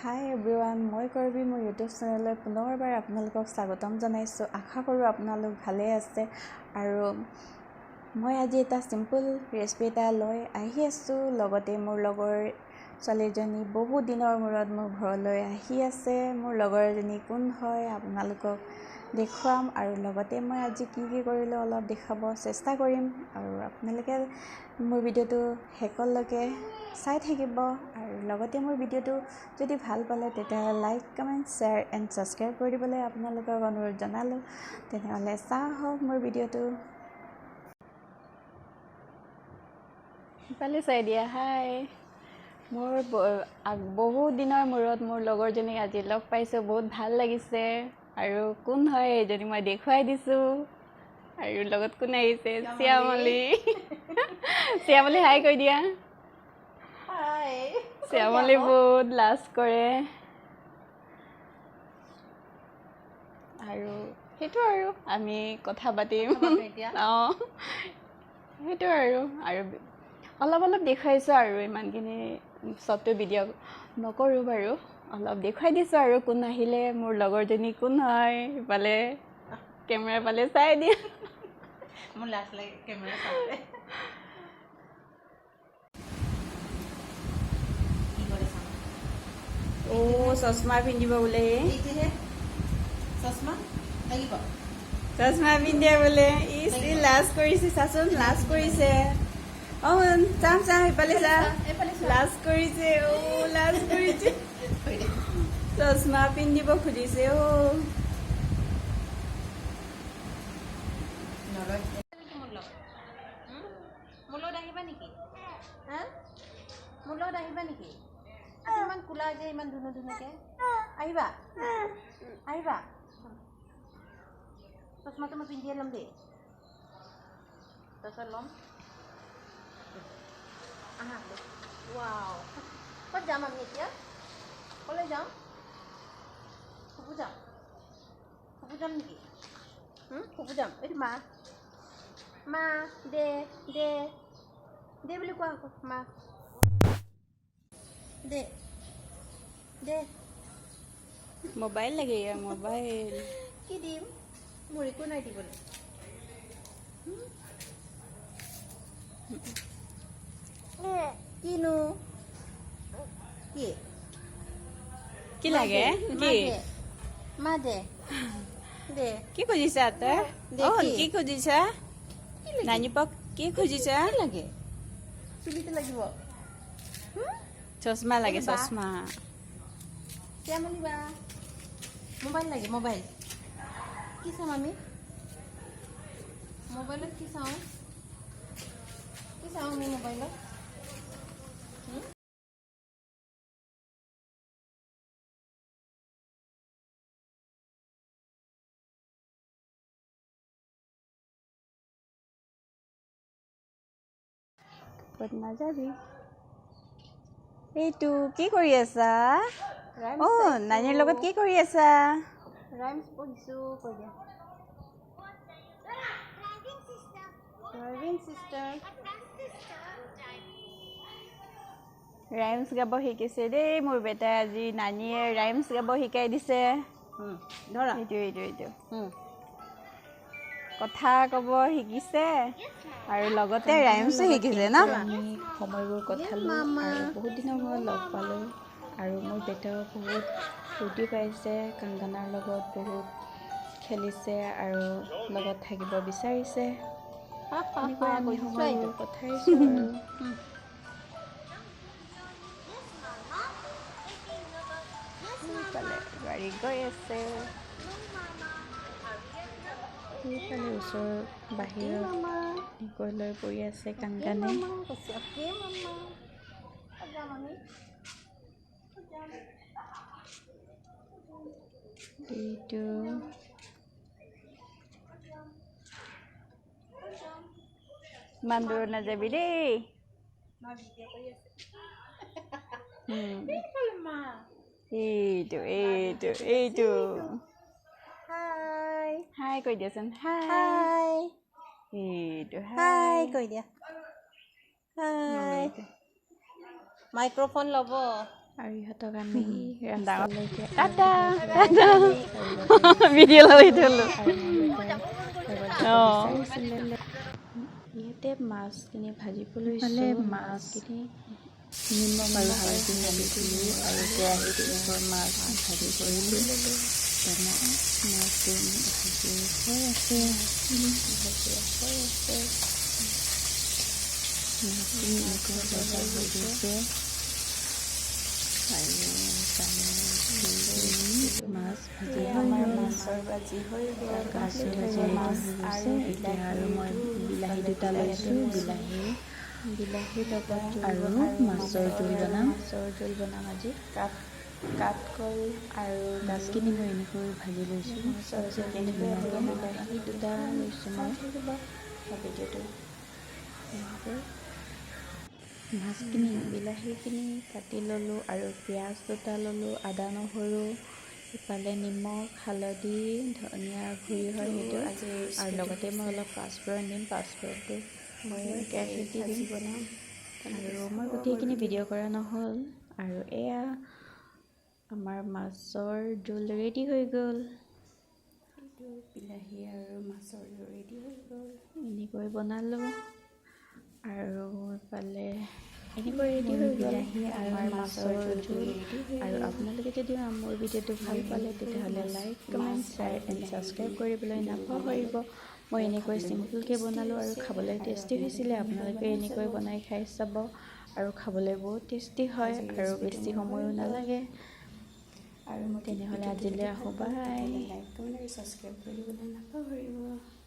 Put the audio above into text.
হাই everyone, মই কৰবি মোৰ ইউটিউব চেনেললৈ পুনৰবাৰ আপোনালোকক স্বাগতম জনাইছোঁ। আশা কৰোঁ আপোনালোক ভালে আছে। আৰু মই আজি এটা চিম্পল ৰেচিপি এটা লৈ আহি আছোঁ। লগতে মোৰ লগৰ ছোৱালীজনী বহু দিনৰ মূৰত মোৰ ঘৰলৈ আহি আছে। মোৰ লগৰজনী কোন হয় আপোনালোকক দেখুৱাম, আৰু লগতে মই আজি কি কৰিলোঁ অলপ দেখাব চেষ্টা কৰিম। আৰু আপোনালোকে মোৰ ভিডিঅ'টো শেষলৈকে চাই থাকিব। আৰু লগতে মোৰ ভিডিঅ'টো যদি ভাল পালে তেতিয়াহ'লে like, comment, share and subscribe কৰি দিবলৈ আপোনালোকক অনুৰোধ জনালোঁ। তেনেহ'লে চাওক মোৰ ভিডিঅ'টো। ইফালে চাই দিয়া। হাই, মোৰ বহুত দিনৰ মূৰত মোৰ লগৰজনীক আজি লগ পাইছোঁ, বহুত ভাল লাগিছে। আৰু কোন হয় এইজনী মই দেখুৱাই দিছোঁ। আৰু লগত কোন আহিছে? শ্যামলী। শ্যামলী হাই কৈ দিয়া। শ্যামলী বহুত লাজ কৰে। আৰু সেইটো আৰু আমি কথা পাতিম অঁ সেইটো আৰু অলপ দেখুৱাইছোঁ। আৰু ইমানখিনি চবটো ভিডিঅ' নকৰোঁ বাৰু, অলপ দেখুৱাই দিছোঁ। আৰু কোন আহিলে, মোৰ লগৰজনী কোন হয় ইফালে কেমেৰা পালে চাই দিয়া। মোৰ লাজ লাগে কেমেৰা চাওঁতে। চশমা পিন্ধিব বোলে। চশমা লাগিব, চশমা পিন্ধে বোলে। লাজ কৰিছে, চাচোন লাজ কৰিছে। চাম ইফালে চা, লাজ কৰিছে। লাজ কৰিছে, চশমা পিন্ধিব খুজিছে। মোৰ লগত আহিবা নেকি? মোৰ লগত আহিবা নেকি? ইমান কোলা যে, ইমান ধুনুকে আহিবা, আহিবা। চশমাটো মই পিন্ধিয়ে ল'ম দেই, তাৰপিছত ল'ম। আহা, ৱাও। ক'ত যাম আমি এতিয়া? ক'লৈ যাওঁ? ফুবু যাম, ফুবু যাম নেকি? ফুবু যাম। এইটো মা, মা দে দে দে বুলি কোৱা আকৌ। মা দে দে। মোবাইল লাগে, ইয়াৰ মোবাইল। কি দিম? মোৰ একো নাই দিবলৈ। কিনো কি কি লাগে? কি মা দে দে। কি খুজিছা তই? কি খুজিছা? নানিপক কি খুজিছা? লাগে চুলিতে লাগিব। চশমা লাগে, চশমা। শ্যামলী বা মোবাইল লাগে, মোবাইল। কি চাম আমি? মোবাইলত কি চাওঁ? কি চাওঁ আমি মোবাইলত? ক'ত নাযাবি? এইটো কি কৰি আছা? নানীৰ লগত কি কৰি আছা? ৰাইমছ পঢ়িছোঁ, কৈ দিয়া। ৰাইমছ গাব শিকিছে দেই মোৰ বেটাই। আজি নানীয়ে ৰাইমছ গাব শিকাই দিছে। ধৰা এইটো কথা ক'ব শিকিছে, আৰু লগতে ৰাইমছো শিকিছে ন। আমি সময়বোৰ কটালোঁ, আৰু বহুত দিনৰ মূৰত লগ পালোঁ। আৰু মোৰ বেটাও বহুত ফূৰ্তি পাইছে, কাংকানাৰ লগত বহুত খেলিছে আৰু লগত থাকিব বিচাৰিছে। এনেকৈ আমি সময়বোৰ কটাইছোঁ। আৰু সেইফালে গাড়ী গৈ আছে, সেইফালে ওচৰৰ বাহিৰত গৈ লৈ পৰি আছে কাংকানে। এইটো ইমান দূৰত নাযাবি দেই। এইটো হাই কৈ দিয়াচোন। হাই, এইটো হাই কৈ দিয়া। হাই। মাইক্ৰফোন ল'ব। আৰু ইহঁতক আমি ৰাস্তালৈকে ভিডিঅ' লৈ থলো ইয়াতে মাছখিনি ভাজিবলৈ ইফালে মাছখিনি নিমখ আৰু হালধি সানি দিলোঁ আৰু কেৰাহীত এইবোৰ মাছ ভাজি কৰিলোঁ মাছটো ভাজি হৈ আছে মাছখিনি এনেকৈ ভজা হৈ গৈছে আৰু মাছ ভাজি হৈ গ'ল মাছৰ ভাজি হৈ গ'ল মাছৰ ভাজি ৰেডি হৈ গৈছে এতিয়া আৰু মই বিলাহী দুটা লৈছোঁ বিলাহীৰ লগত আৰু মাছৰ জোল বনাম আজি কাঠকল আৰু মাছখিনি মই এনেকৈ ভাজি লৈছোঁ বিলাহী দুটা লৈছোঁ মই ভিডিঅ'টো মাছখিনি বিলাহীখিনি কাটি ল'লোঁ আৰু পিঁয়াজ দুটা ল'লোঁ আদা নহৰু ইফালে নিমখ হালধি ধনিয়া গুড়ি হয় সেইটো আৰু লগতে মই অলপ পাঁচফোৰণ দিম পাঁচফোৰণটো মই কেৰাহীত দি দিম বনাম আৰু মই গোটেইখিনি ভিডিঅ' কৰা নহ'ল আৰু এয়া আমাৰ মাছৰ জোল ৰেডি হৈ গ'ল বিলাহী আৰু মাছৰ জোল ৰেডি হৈ গ'ল এনেকৈ বনালোঁ আৰু ইফালে এনেকৈ ৰেডি হৈ বিলাহী আৰু মাছৰ জোল আৰু আপোনালোকে যদি মোৰ ভিডিঅ'টো ভাল পালে তেতিয়াহ'লে like comment share and subscribe কৰিবলৈ নাপাহৰিব মই এনেকৈ চিম্পলকৈ বনালোঁ আৰু খাবলৈ টেষ্টি হৈছিলে আপোনালোকে এনেকৈ বনাই খাই চাব আৰু খাবলৈ বহুত টেষ্টি হয় আৰু বেছি সময়ো নালাগে আৰু তেনেহ'লে আজিলৈ আহোঁ বাই লাইক কমেণ্ট আৰু ছাবস্ক্ৰাইব কৰিবলৈ নাপাহৰিব